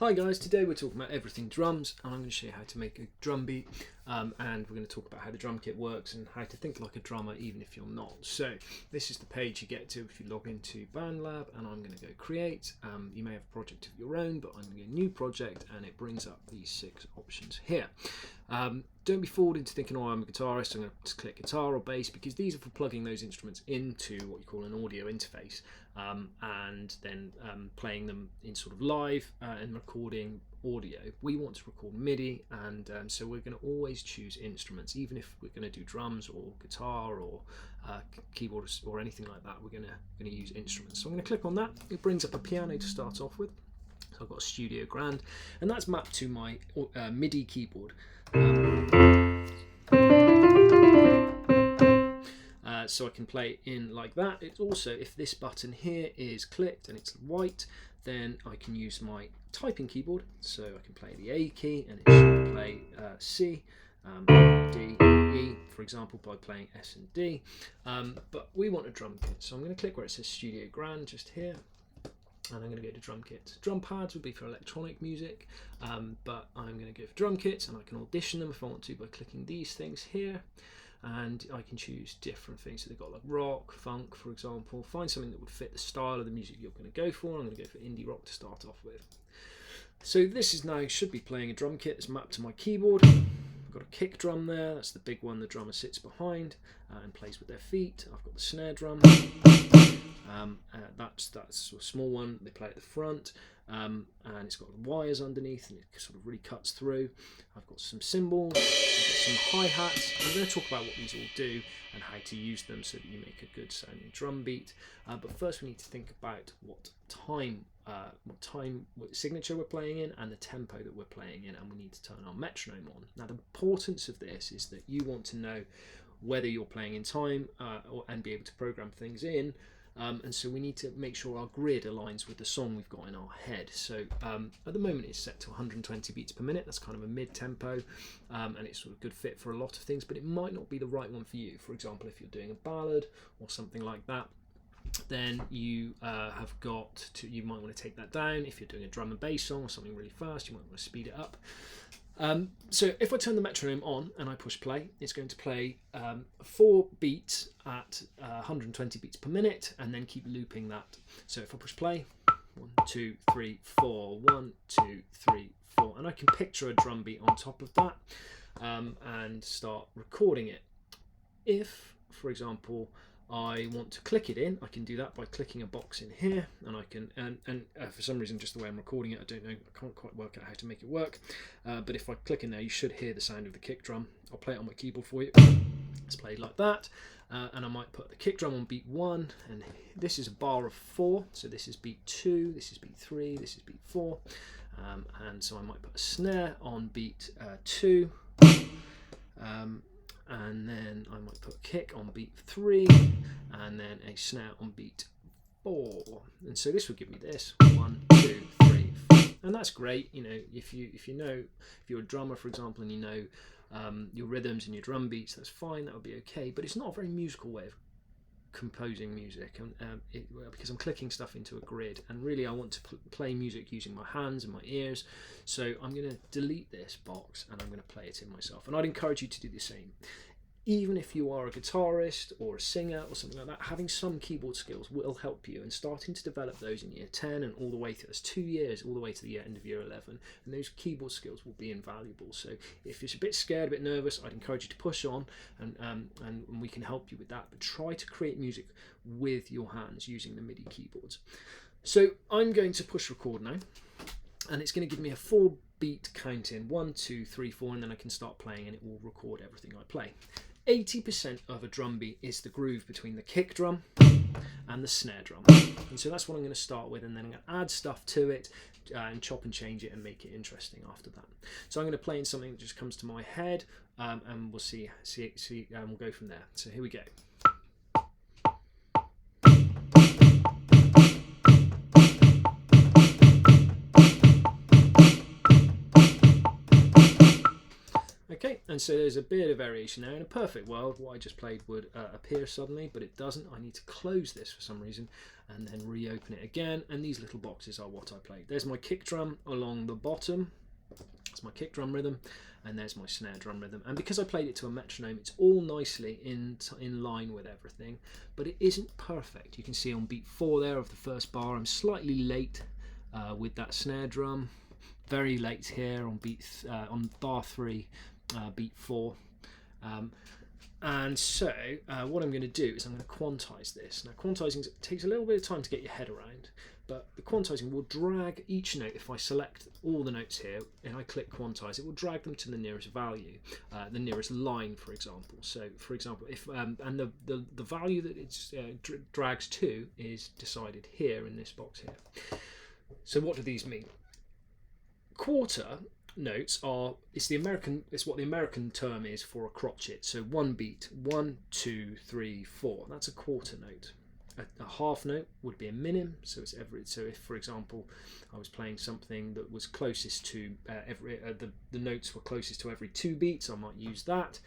Hi guys, today we're talking about everything drums, and I'm going to show you how to make a drum beat, and we're going to talk about how the drum kit works and how to think like a drummer even if you're not. So this is the page you get to if you log into BandLab, and I'm going to go create. You may have a project of your own, but I'm going to go new project, and it brings up these 6 options here. Don't be fooled into thinking, oh, I'm a guitarist, I'm going to click guitar or bass, because these are for plugging those instruments into what you call an audio interface, and then playing them in sort of live and recording audio. We want to record MIDI, and so we're going to always choose instruments. Even if we're going to do drums or guitar or keyboard or anything like that, we're going to use instruments. So I'm going to click on that. It brings up a piano to start off with. So I've got a Studio Grand, and that's mapped to my MIDI keyboard. So I can play in like that. It's also, if this button here is clicked and it's white, then I can use my typing keyboard. So I can play the A key, and it should play C, D, E, for example, by playing S and D. But we want a drum kit, so I'm going to click where it says Studio Grand just here. And I'm going to go to drum kits. Drum pads would be for electronic music, but I'm going to go for drum kits, and I can audition them if I want to by clicking these things here. And I can choose different things. So they've got like rock, funk, for example. Find something that would fit the style of the music you're going to go for. I'm going to go for indie rock to start off with. So this is now should be playing a drum kit that's mapped to my keyboard. I've got a kick drum there. That's the big one the drummer sits behind and plays with their feet. I've got the snare drum. That's a small one. They play at the front, and it's got wires underneath, and it sort of really cuts through. I've got some cymbals, I've got some hi-hats. I'm going to talk about what these all do and how to use them so that you make a good sounding drum beat. But first we need to think about what signature we're playing in and the tempo that we're playing in, and we need to turn our metronome on. Now the importance of this is that you want to know whether you're playing in time and be able to program things in. And so we need to make sure our grid aligns with the song we've got in our head. So at the moment it's set to 120 beats per minute. That's kind of a mid-tempo, and it's sort of good fit for a lot of things, but it might not be the right one for you. For example, if you're doing a ballad or something like that, then you you might want to take that down. If you're doing a drum and bass song or something really fast, you might want to speed it up. So if I turn the metronome on and I push play, it's going to play 4 beats at 120 beats per minute, and then keep looping that. So if I push play, 1, 2, 3, 4, 1, 2, 3, 4, and I can picture a drum beat on top of that, and start recording it. If, for example, I want to click it in, I can do that by clicking a box in here, and I can, and for some reason, just the way I'm recording it, I don't know, I can't quite work out how to make it work, but if I click in there, you should hear the sound of the kick drum. I'll play it on my keyboard for you. It's played like that, and I might put the kick drum on beat 1, and this is a bar of 4, so this is beat 2, this is beat 3, this is beat 4, and so I might put a snare on beat 2, and then I might put a kick on beat 3, and then a snare on beat 4, and so this would give me this 1, 2, 3, 4, and that's great. You know, if you're a drummer, for example, and you know your rhythms and your drum beats, that's fine. That would be okay. But it's not a very musical way of composing music, and because I'm clicking stuff into a grid, and really I want to play music using my hands and my ears. So I'm going to delete this box and I'm going to play it in myself, and I'd encourage you to do the same. Even if you are a guitarist or a singer or something like that, having some keyboard skills will help you, and starting to develop those in year 10 and all the way through, that's 2 years, all the way to the end of year 11, and those keyboard skills will be invaluable. So if you're a bit scared, a bit nervous, I'd encourage you to push on, and we can help you with that, but try to create music with your hands using the MIDI keyboards. So I'm going to push record now, and it's going to give me a 4 beat count in, 1, 2, 3, 4, and then I can start playing, and it will record everything I play. 80% of a drum beat is the groove between the kick drum and the snare drum, and so that's what I'm going to start with, and then I'm going to add stuff to it and chop and change it and make it interesting after that. So I'm going to play in something that just comes to my head, and we'll see, and we'll go from there. So here we go. Okay, And so there's a bit of variation there. In a perfect world, what I just played would appear suddenly, but it doesn't. I need to close this for some reason and then reopen it again. And these little boxes are what I played. There's my kick drum along the bottom. That's my kick drum rhythm. And there's my snare drum rhythm. And because I played it to a metronome, it's all nicely in line with everything. But it isn't perfect. You can see on beat 4 there of the first bar, I'm slightly late with that snare drum. Very late here on on bar 3. Beat 4, and so what I'm going to do is I'm going to quantize this. Now quantizing takes a little bit of time to get your head around, but the quantizing will drag each note. If I select all the notes here and I click quantize, it will drag them to the nearest value, the nearest line, for example. So for example, if and the value that it drags to is decided here in this box here. So what do these mean? Quarter notes are, it's what the American term is for a crotchet. So one beat, 1, 2, 3, 4. That's a quarter note. A half note would be a minim. So it's so if, for example, I was playing something that was closest to the notes were closest to every 2 beats, I might use that.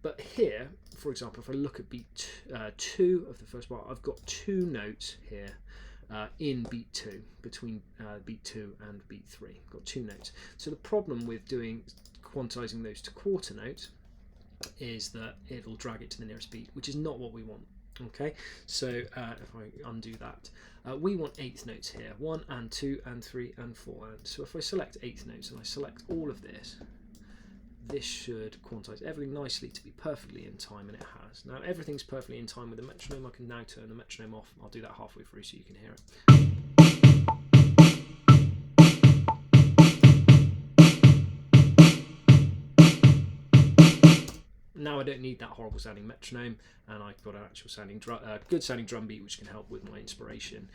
But here, for example, if I look at beat 2 of the first bar, I've got 2 notes here. In beat 2, between beat 2 and beat 3. Got 2 notes. So the problem with quantizing those to quarter notes is that it'll drag it to the nearest beat, which is not what we want. Okay, so if I undo that, we want 8th notes here, 1 and 2 and 3 and 4. And so if I select 8th notes and I select all of this, this should quantize everything nicely to be perfectly in time, and it has. Now everything's perfectly in time with the metronome. I can now turn the metronome off. I'll do that halfway through so you can hear it. Now I don't need that horrible sounding metronome, and I've got an actual sounding good sounding drum beat, which can help with my inspiration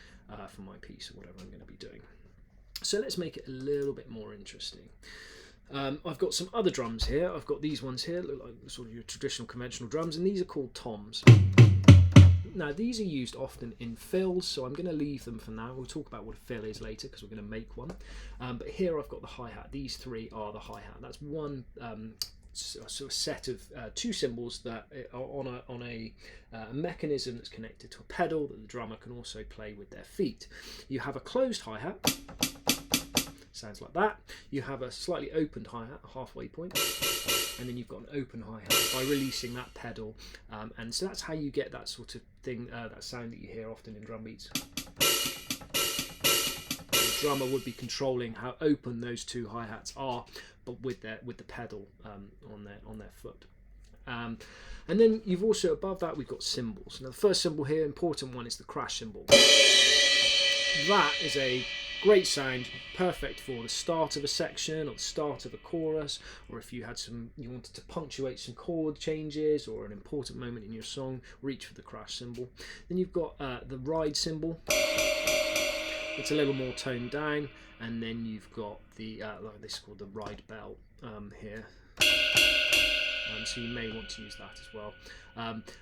for my piece or whatever I'm going to be doing. So let's make it a little bit more interesting. I've got some other drums here. I've got these ones here, look like sort of your traditional conventional drums, and these are called toms. Now these are used often in fills, so I'm going to leave them for now. We'll talk about what a fill is later because we're going to make one. But here I've got the hi-hat. These 3 are the hi-hat. That's one sort of set of 2 cymbals that are on a mechanism that's connected to a pedal that the drummer can also play with their feet. You have a closed hi-hat. Sounds like that. You have a slightly opened hi-hat, a halfway point, and then you've got an open hi-hat by releasing that pedal, and so that's how you get that sort of thing, that sound that you hear often in drum beats. The drummer would be controlling how open those 2 hi-hats are, but with the pedal on their foot. And then you've also, above that, we've got cymbals. Now the first cymbal here, important one, is the crash cymbal. That is a great sound, perfect for the start of a section or the start of a chorus, or if you wanted to punctuate some chord changes or an important moment in your song, reach for the crash cymbal. Then you've got the ride cymbal. It's a little more toned down, and then you've got the this is called the ride bell here. So you may want to use that as well.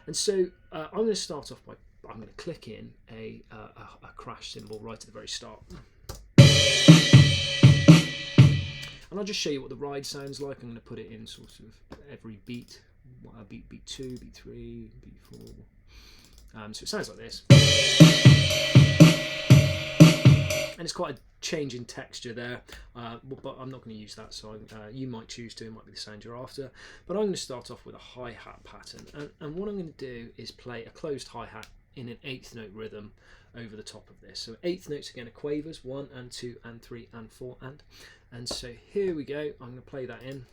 And so I'm going to start off by I'm going to click in a crash cymbal right at the very start. And I'll just show you what the ride sounds like. I'm going to put it in sort of every beat. Beat 2, beat 3, beat 4. So it sounds like this. And it's quite a change in texture there, but I'm not going to use that, so you might choose to. It might be the sound you're after. But I'm going to start off with a hi-hat pattern. And what I'm going to do is play a closed hi-hat in an 8th note rhythm over the top of this. So 8th notes again are quavers, 1 and 2 and 3 and 4 and so here we go. I'm going to play that in.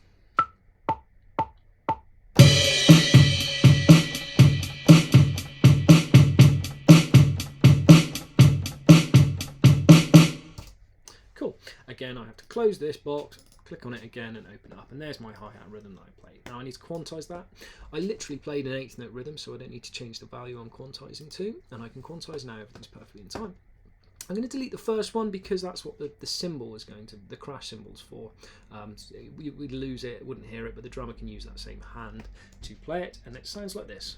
Cool. Again, I have to close this box, click on it again and open it up, and there's my hi-hat rhythm that I played. Now I need to quantize that. I literally played an 8th note rhythm, so I don't need to change the value I'm quantizing to, and I can quantize now. Everything's perfectly in time. I'm going to delete the first one because that's what the cymbal is going to, the crash cymbal's for. We'd lose it, wouldn't hear it, but the drummer can use that same hand to play it, and it sounds like this.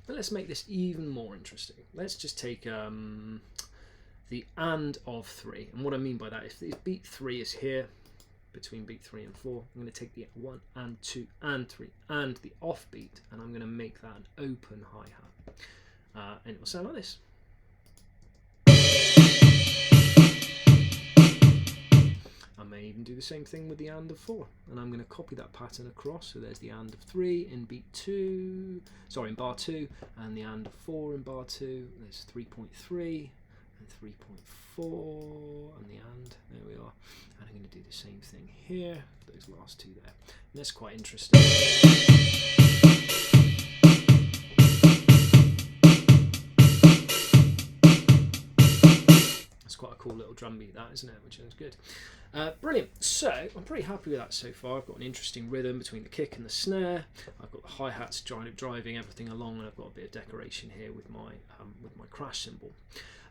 But let's make this even more interesting. Let's just take the and of 3, and what I mean by that is if beat 3 is here, between beat 3 and 4. I'm going to take the 1 and 2 and 3 and the off beat, and I'm going to make that an open hi-hat. And it will sound like this. I may even do the same thing with the and of 4, and I'm going to copy that pattern across. So there's the and of 3 in beat 2, sorry, in bar 2, and the and of 4 in bar 2. There's 3.3 and 3.4, and the and, there we are. And I'm going to do the same thing here, those last two there. And that's quite interesting. Quite a cool little drum beat, that, isn't it? Which is good. Brilliant. So I'm pretty happy with that so far. I've got an interesting rhythm between the kick and the snare. I've got the hi-hats driving everything along, and I've got a bit of decoration here with my crash cymbal.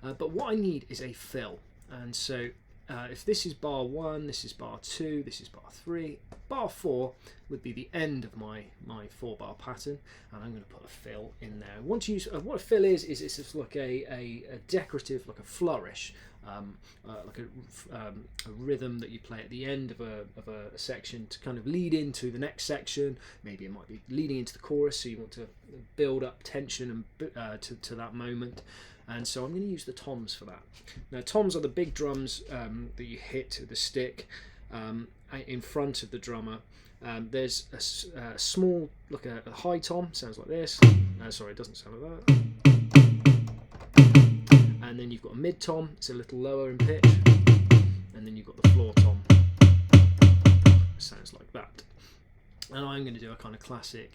But what I need is a fill, and so if this is bar 1, this is bar 2, this is bar 3, bar 4 would be the end of my 4-bar pattern, and I'm going to put a fill in there. I want to use what a fill is it's just like a decorative, like a flourish, like a rhythm that you play at the end of a section to kind of lead into the next section. Maybe it might be leading into the chorus, so you want to build up tension and to that moment. And so I'm going to use the toms for that. Now, toms are the big drums that you hit with the stick in front of the drummer. There's a small, like a high tom, sounds like this. Sorry, it doesn't sound like that. And then you've got a mid tom, it's a little lower in pitch. And then you've got the floor tom, sounds like that. And I'm going to do a kind of classic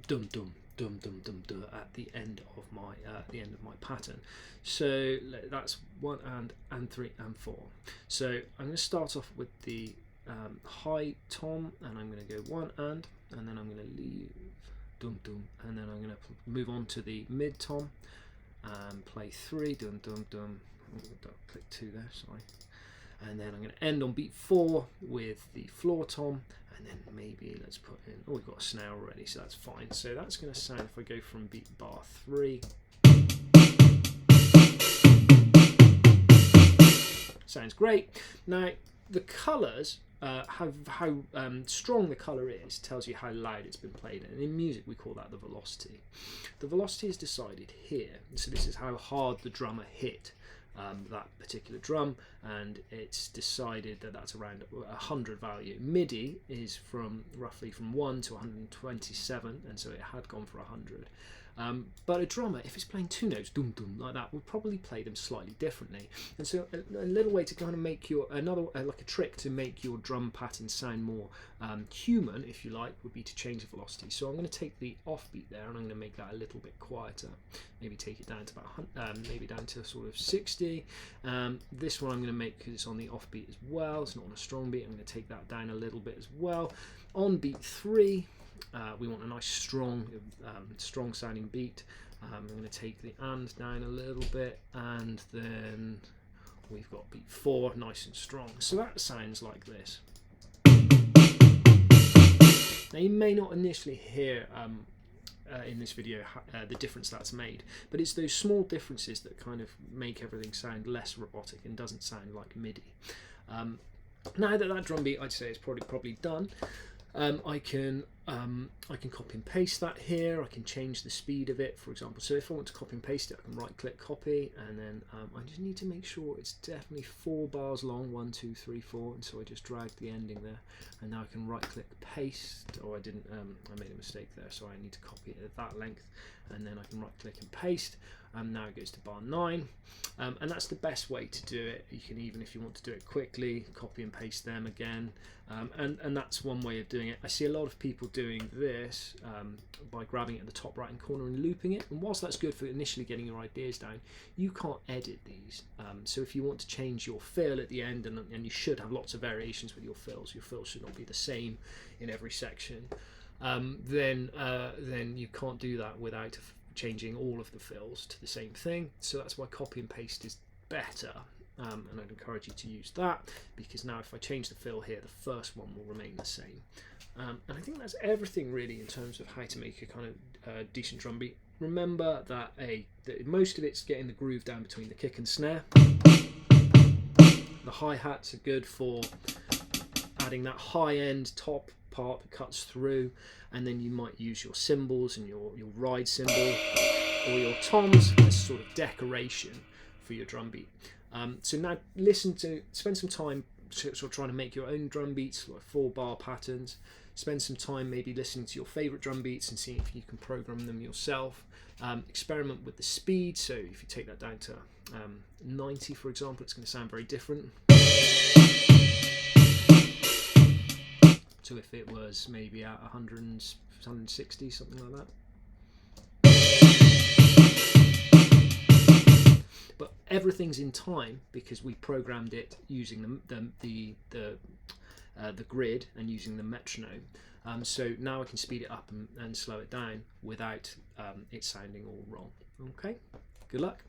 dum dum dum dum dum dum at the end of my pattern. So that's 1 and 3 and 4. So I'm going to start off with the high tom, and I'm going to go 1 and then I'm going to leave dum dum, and then I'm going to move on to the mid tom and play 3 dum dum dum. Oh, click 2 there, sorry. And then I'm going to end on beat 4 with the floor tom, and then maybe let's put in, oh, we've got a snare already, so that's fine. So that's going to sound, if I go from beat bar 3, sounds great. Now the colours, how strong the colour is tells you how loud it's been played, and in music we call that the velocity. The velocity is decided here, so this is how hard the drummer hit that particular drum, and it's decided that that's around 100 value. MIDI is roughly from 1 to 127, and so it had gone for 100. But a drummer, if it's playing 2 notes, dum dum like that, would probably play them slightly differently. And so a little way to kind of make like a trick to make your drum pattern sound more human, if you like, would be to change the velocity. So I'm going to take the offbeat there, and I'm going to make that a little bit quieter. Maybe take it down to about maybe down to sort of 60. This one I'm going to make, because it's on the offbeat as well, it's not on a strong beat, I'm going to take that down a little bit as well. On beat 3, we want a nice strong sounding beat. I'm going to take the and down a little bit, and then we've got beat 4 nice and strong. So that sounds like this. Now you may not initially hear in this video the difference that's made, but it's those small differences that kind of make everything sound less robotic and doesn't sound like MIDI. Now that drum beat, I'd say, is probably done. I can copy and paste that here. I can change the speed of it, for example. So if I want to copy and paste it, I can right click copy, and then I just need to make sure it's definitely 4 bars long, 1 2 3 4, and so I just dragged the ending there, and now I can right click paste. Oh, I didn't, I made a mistake there, so I need to copy it at that length, and then I can right click and paste. Now it goes to bar 9, and that's the best way to do it. You can, even if you want to do it quickly, copy and paste them again, and that's one way of doing it. I see a lot of people doing this by grabbing it at the top right hand corner and looping it, and whilst that's good for initially getting your ideas down, you can't edit these. So if you want to change your fill at the end, and you should have lots of variations with your fills should not be the same in every section, then you can't do that without changing all of the fills to the same thing. So that's why copy and paste is better, and I'd encourage you to use that, because now if I change the fill here, the first one will remain the same. And I think that's everything really in terms of how to make a kind of decent drum beat. Remember that most of it's getting the groove down between the kick and snare. The hi-hats are good for adding that high end top part that cuts through, and then you might use your cymbals and your ride cymbal or your toms as sort of decoration for your drum beat. So now spend some time sort of trying to make your own drum beats, like 4-bar patterns. Spend some time maybe listening to your favorite drum beats and seeing if you can program them yourself. Experiment with the speed. So if you take that down to 90, for example, it's going to sound very different to if it was maybe at 100, 160, something like that. But everything's in time because we programmed it using the grid and using the metronome. So now I can speed it up and slow it down without it sounding all wrong. Okay, good luck.